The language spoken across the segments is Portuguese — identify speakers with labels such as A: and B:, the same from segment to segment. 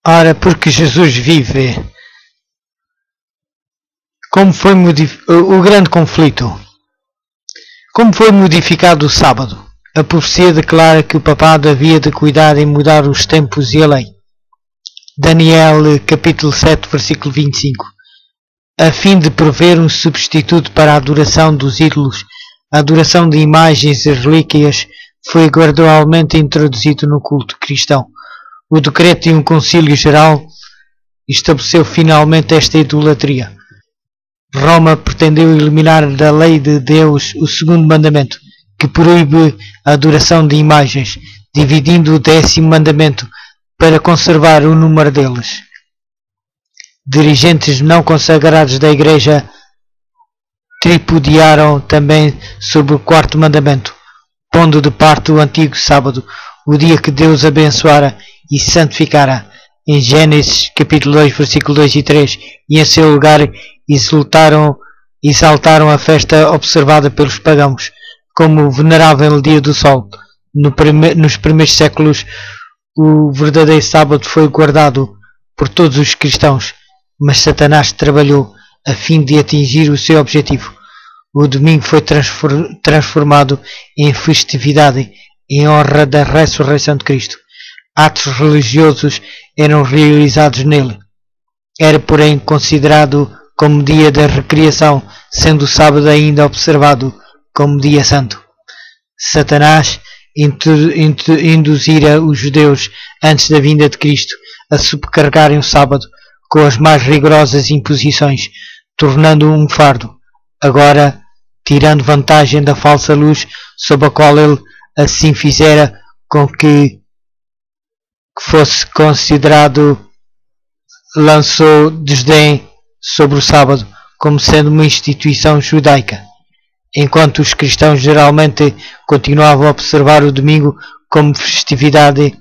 A: Ora, porque Jesus vive. Como foi o grande conflito? Como foi modificado o sábado? A profecia declara que o papado havia de cuidar em mudar os tempos e a lei. Daniel capítulo 7, versículo 25. A fim de prover um substituto para a adoração dos ídolos, a adoração de imagens e relíquias foi gradualmente introduzido no culto cristão. O decreto de um concílio geral estabeleceu finalmente esta idolatria. Roma pretendeu eliminar da lei de Deus o segundo mandamento, que proíbe a adoração de imagens, dividindo o 10º mandamento para conservar o número deles. Dirigentes não consagrados da Igreja tripudiaram também sobre o 4º mandamento, pondo de parte o antigo sábado, o dia que Deus abençoara e santificara, em Gênesis capítulo 2, versículo 2 e 3, e em seu lugar exaltaram a festa observada pelos pagãos, como o venerável dia do sol. Nos primeiros séculos, o verdadeiro sábado foi guardado por todos os cristãos, mas Satanás trabalhou a fim de atingir o seu objetivo. O domingo foi transformado em festividade em honra da ressurreição de Cristo. Atos religiosos eram realizados nele. Era, porém, considerado como dia da recreação, sendo o sábado ainda observado como dia santo. Satanás induzira os judeus antes da vinda de Cristo a subcarregarem o sábado com as mais rigorosas imposições, tornando-o um fardo. Agora, tirando vantagem da falsa luz sob a qual ele assim fizera com que fosse considerado, lançou desdém sobre o sábado como sendo uma instituição judaica. Enquanto os cristãos geralmente continuavam a observar o domingo como festividade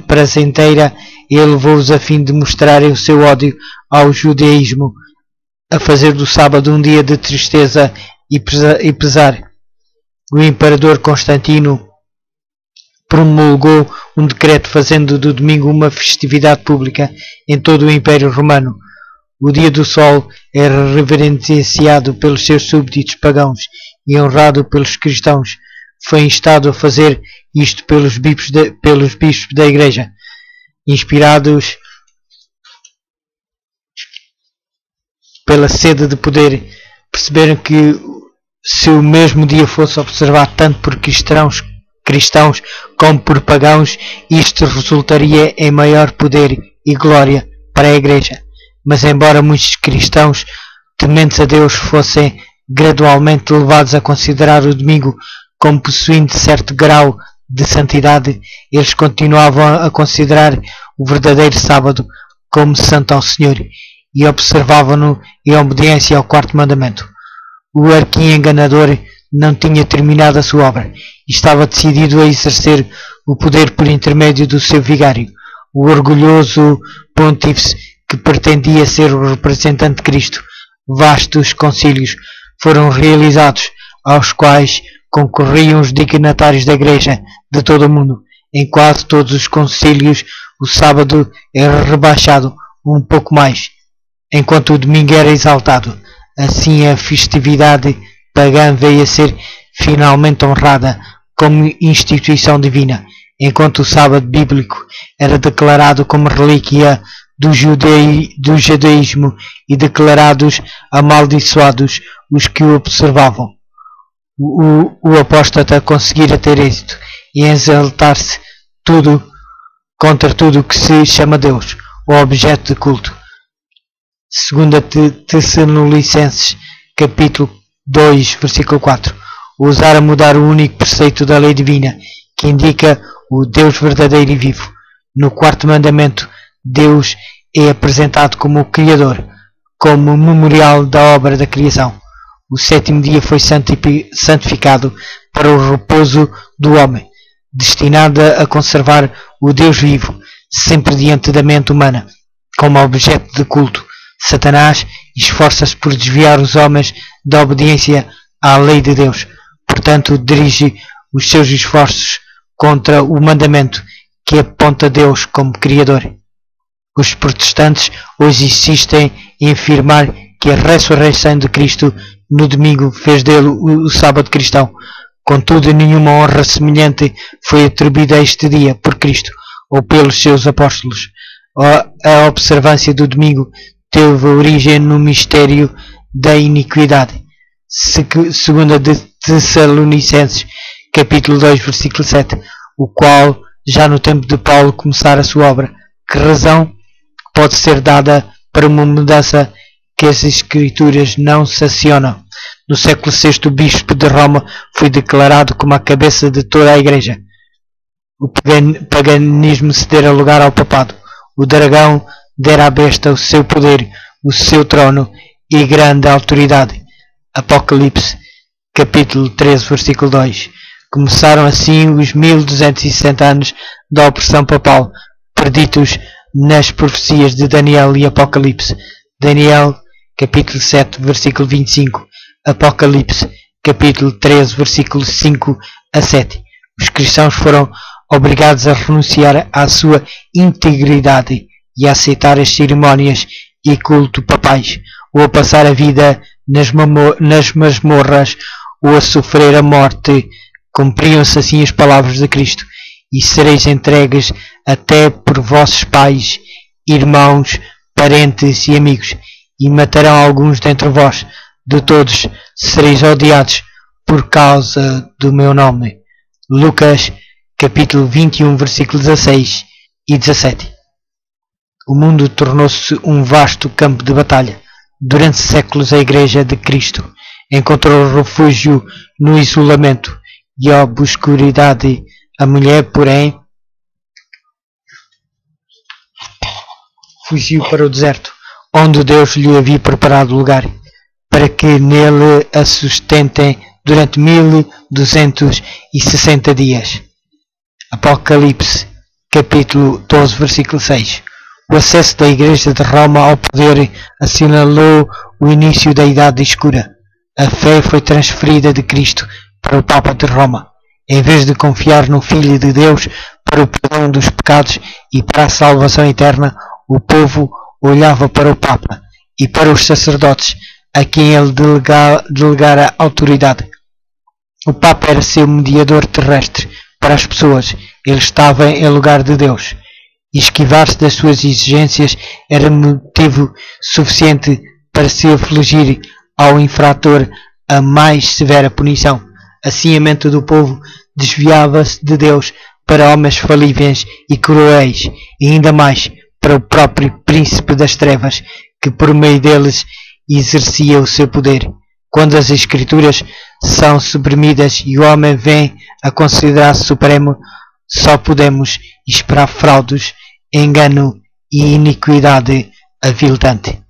A: prazenteira, ele levou-os a fim de mostrarem o seu ódio ao judaísmo, a fazer do sábado um dia de tristeza e pesar. O imperador Constantino promulgou um decreto fazendo do domingo uma festividade pública em todo o Império Romano. O dia do sol era reverenciado pelos seus súbditos pagãos e honrado pelos cristãos. Foi instado a fazer isto pelos bispos da Igreja, inspirados pela sede de poder. Perceberam que se o mesmo dia fosse observado tanto por cristãos como por pagãos, isto resultaria em maior poder e glória para a Igreja. Mas embora muitos cristãos tementes a Deus fossem gradualmente levados a considerar o domingo como possuindo certo grau de santidade, eles continuavam a considerar o verdadeiro sábado como santo ao Senhor e observavam-no em obediência ao 4º mandamento. O arqui-enganador não tinha terminado a sua obra e estava decidido a exercer o poder por intermédio do seu vigário, o orgulhoso pontífice que pretendia ser o representante de Cristo. Vastos concílios foram realizados, aos quais concorriam os dignatários da Igreja de todo o mundo. Em quase todos os concílios, o sábado era rebaixado um pouco mais, enquanto o domingo era exaltado. Assim, a festividade pagã veio a ser finalmente honrada como instituição divina, enquanto o sábado bíblico era declarado como relíquia do judaísmo e declarados amaldiçoados os que o observavam. O apóstata conseguira ter êxito e exaltar-se contra tudo o que se chama Deus, o objeto de culto. 2 Tessalonicenses capítulo 2, versículo 4. Ousar a mudar o único preceito da lei divina, que indica o Deus verdadeiro e vivo. No 4º mandamento, Deus é apresentado como o Criador, como memorial da obra da criação. O 7º dia foi santificado para o repouso do homem, destinado a conservar o Deus vivo, sempre diante da mente humana, como objeto de culto. Satanás esforça-se por desviar os homens da obediência à lei de Deus. Portanto, dirige os seus esforços contra o mandamento que aponta Deus como Criador. Os protestantes hoje insistem em afirmar que a ressurreição de Cristo no domingo fez dele o sábado cristão. Contudo, nenhuma honra semelhante foi atribuída a este dia por Cristo ou pelos seus apóstolos. A observância do domingo teve origem no mistério da iniquidade. Segunda de Tessalonicenses, capítulo 2, versículo 7, o qual, já no tempo de Paulo começara a sua obra, que razão pode ser dada para uma mudança que as Escrituras não sancionam? No século VI, o bispo de Roma foi declarado como a cabeça de toda a Igreja. O paganismo cedera lugar ao papado. O dragão dera à besta o seu poder, o seu trono e grande autoridade. Apocalipse, capítulo 13, versículo 2. Começaram assim os 1260 anos da opressão papal, perdidos nas profecias de Daniel e Apocalipse. Daniel, capítulo 7, versículo 25. Apocalipse, capítulo 13, versículo 5 a 7. Os cristãos foram obrigados a renunciar à sua integridade e a aceitar as cerimónias e culto papais, ou a passar a vida nas masmorras, ou a sofrer a morte. Cumpriam-se assim as palavras de Cristo: e sereis entregues até por vossos pais, irmãos, parentes e amigos, e matarão alguns dentre vós. De todos sereis odiados por causa do meu nome. Lucas, capítulo 21, versículos 16 e 17. O mundo tornou-se um vasto campo de batalha. Durante séculos a Igreja de Cristo encontrou refúgio no isolamento e a obscuridade. A mulher, porém, fugiu para o deserto, onde Deus lhe havia preparado lugar, para que nele a sustentem durante 1260 dias. Apocalipse, capítulo 12, versículo 6. O acesso da Igreja de Roma ao poder assinalou o início da Idade Escura. A fé foi transferida de Cristo para o Papa de Roma. Em vez de confiar no Filho de Deus para o perdão dos pecados e para a salvação eterna, o povo olhava para o Papa e para os sacerdotes, a quem ele delegara autoridade. O Papa era seu mediador terrestre para as pessoas. Ele estava em lugar de Deus. Esquivar-se das suas exigências era motivo suficiente para se afligir ao infrator a mais severa punição. Assim a mente do povo desviava-se de Deus para homens falíveis e cruéis, e ainda mais para o próprio príncipe das trevas, que por meio deles exercia o seu poder. Quando as Escrituras são suprimidas e o homem vem a considerar-se supremo, só podemos esperar fraudes, engano e iniquidade aviltante.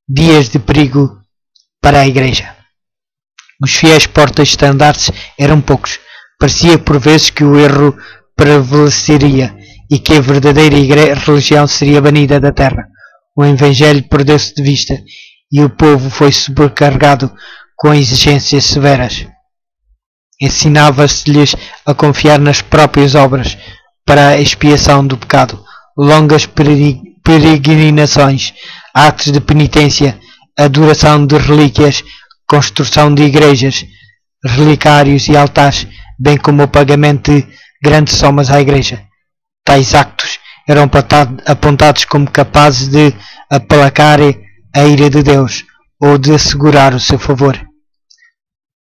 A: Dias de perigo para a Igreja. Os fiéis porta-estandartes eram poucos. Parecia por vezes que o erro prevaleceria e que a verdadeira religião seria banida da terra. O Evangelho perdeu-se de vista e o povo foi sobrecarregado com exigências severas. Ensinava-se-lhes a confiar nas próprias obras para a expiação do pecado. Longas peregrinações, atos de penitência, adoração de relíquias, construção de igrejas, relicários e altares, bem como o pagamento de grandes somas à Igreja. Tais actos eram apontados como capazes de aplacar a ira de Deus ou de assegurar o seu favor.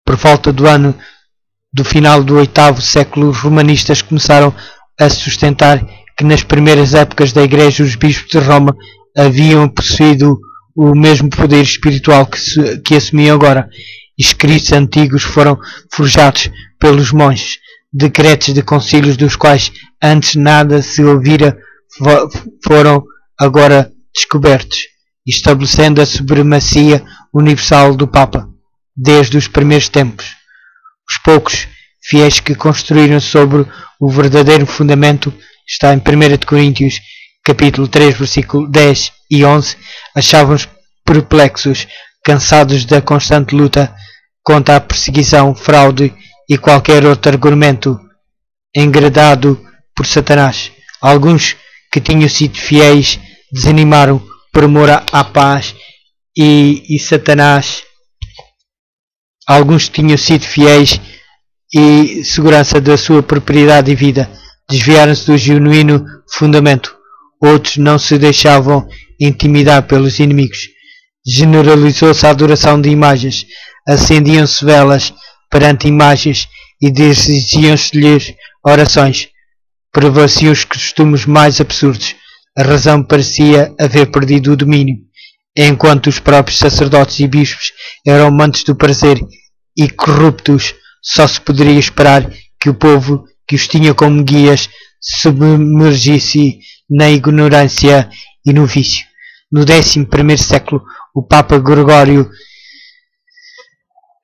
A: Por volta do final do 8º século, os romanistas começaram a sustentar que nas primeiras épocas da Igreja os bispos de Roma haviam possuído o mesmo poder espiritual que assumiam agora. Escritos antigos foram forjados pelos monges, decretos de concílios dos quais antes nada se ouvira foram agora descobertos, estabelecendo a supremacia universal do Papa desde os primeiros tempos. Os poucos fiéis que construíram sobre o verdadeiro fundamento, está em 1 Coríntios capítulo 3, versículo 10 e 11, achavam-nos perplexos, cansados da constante luta contra a perseguição, fraude e qualquer outro argumento engradado por Satanás. Alguns que tinham sido fiéis desanimaram por amor à paz e Satanás. Alguns tinham sido fiéis e segurança da sua propriedade e vida, desviaram-se do genuíno fundamento. Outros não se deixavam intimidar pelos inimigos. Generalizou-se a adoração de imagens, acendiam-se velas perante imagens e dirigiam-se-lhes orações. Prevaleciam os costumes mais absurdos. A razão parecia haver perdido o domínio, enquanto os próprios sacerdotes e bispos eram amantes do prazer e corruptos. Só se poderia esperar que o povo que os tinha como guias se submergisse na ignorância e no vício. No 11º século, o Papa Gregório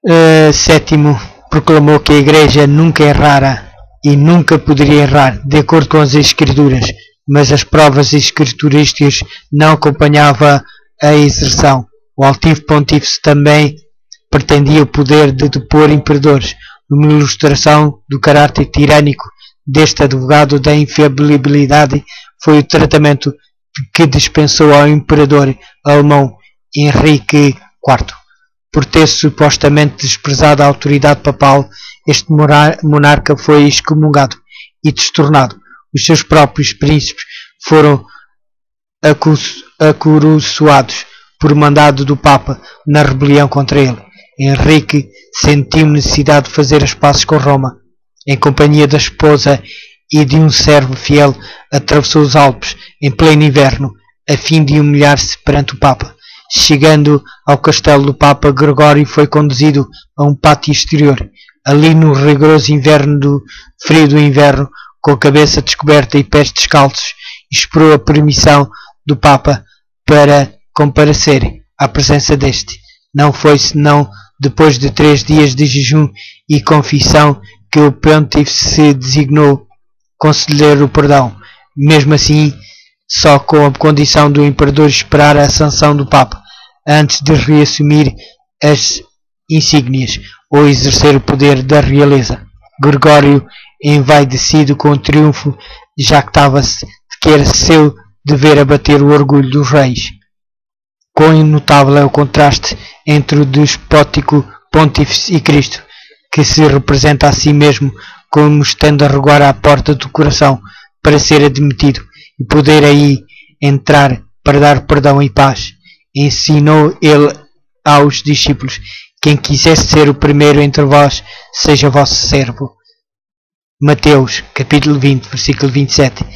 A: VII proclamou que a Igreja nunca errara e nunca poderia errar, de acordo com as Escrituras, mas as provas escriturísticas não acompanhavam a exerção. O altivo pontífice também pretendia o poder de depor imperadores. Uma ilustração do caráter tirânico deste advogado da infiabilidade foi o tratamento que dispensou ao imperador alemão Henrique IV. Por ter supostamente desprezado a autoridade papal, este monarca foi excomungado e destornado. Os seus próprios príncipes foram acoroçoados por mandado do Papa na rebelião contra ele. Henrique sentiu necessidade de fazer as pazes com Roma. Em companhia da esposa e de um servo fiel, atravessou os Alpes em pleno inverno, a fim de humilhar-se perante o Papa. Chegando ao castelo do Papa, Gregório foi conduzido a um pátio exterior. Ali, no rigoroso frio do inverno, com a cabeça descoberta e pés descalços, esperou a permissão do Papa para comparecer à presença deste. Não foi senão depois de 3 dias de jejum e confissão que o pontífice se designou conceder o perdão. Mesmo assim, só com a condição do imperador esperar a sanção do Papa, antes de reassumir as insígnias ou exercer o poder da realeza. Gregório, envaidecido com o triunfo, jactava-se de que era seu dever abater o orgulho dos reis. Quão notável é o contraste entre o despótico pontífice e Cristo, que se representa a si mesmo como estando a rogar à porta do coração para ser admitido e poder aí entrar para dar perdão e paz. Ensinou ele aos discípulos: quem quisesse ser o primeiro entre vós, seja vosso servo. Mateus, capítulo 20, versículo 27.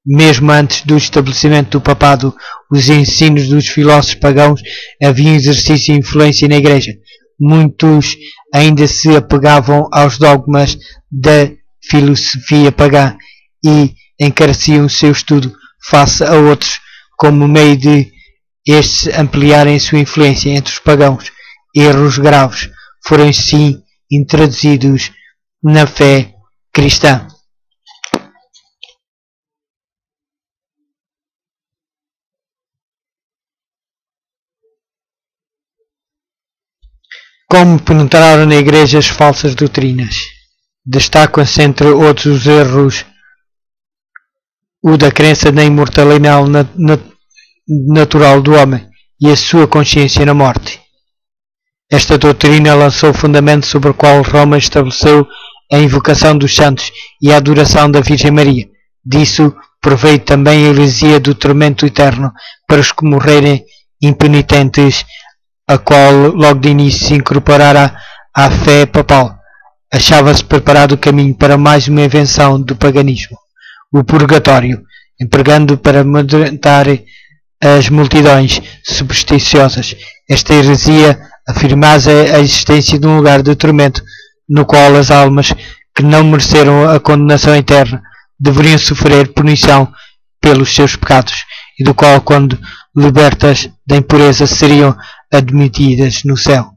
A: Mesmo antes do estabelecimento do papado, os ensinos dos filósofos pagãos haviam exercido influência na Igreja. Muitos ainda se apegavam aos dogmas da filosofia pagã e encareciam o seu estudo face a outros como meio de estes ampliarem sua influência entre os pagãos. Erros graves foram sim introduzidos na fé cristã. Como penetraram na Igreja as falsas doutrinas? Destacam-se entre outros os erros o da crença na imortalidade natural do homem e a sua consciência na morte. Esta doutrina lançou o fundamento sobre o qual Roma estabeleceu a invocação dos santos e a adoração da Virgem Maria. Disso proveio também a heresia do tormento eterno para os que morrerem impenitentes, a qual logo de início se incorporara à fé papal. Achava-se preparado o caminho para mais uma invenção do paganismo, o purgatório, empregando para amedrontar as multidões supersticiosas. Esta heresia afirmava a existência de um lugar de tormento no qual as almas que não mereceram a condenação eterna deveriam sofrer punição pelos seus pecados e do qual, quando libertas da impureza, seriam admitidas no céu.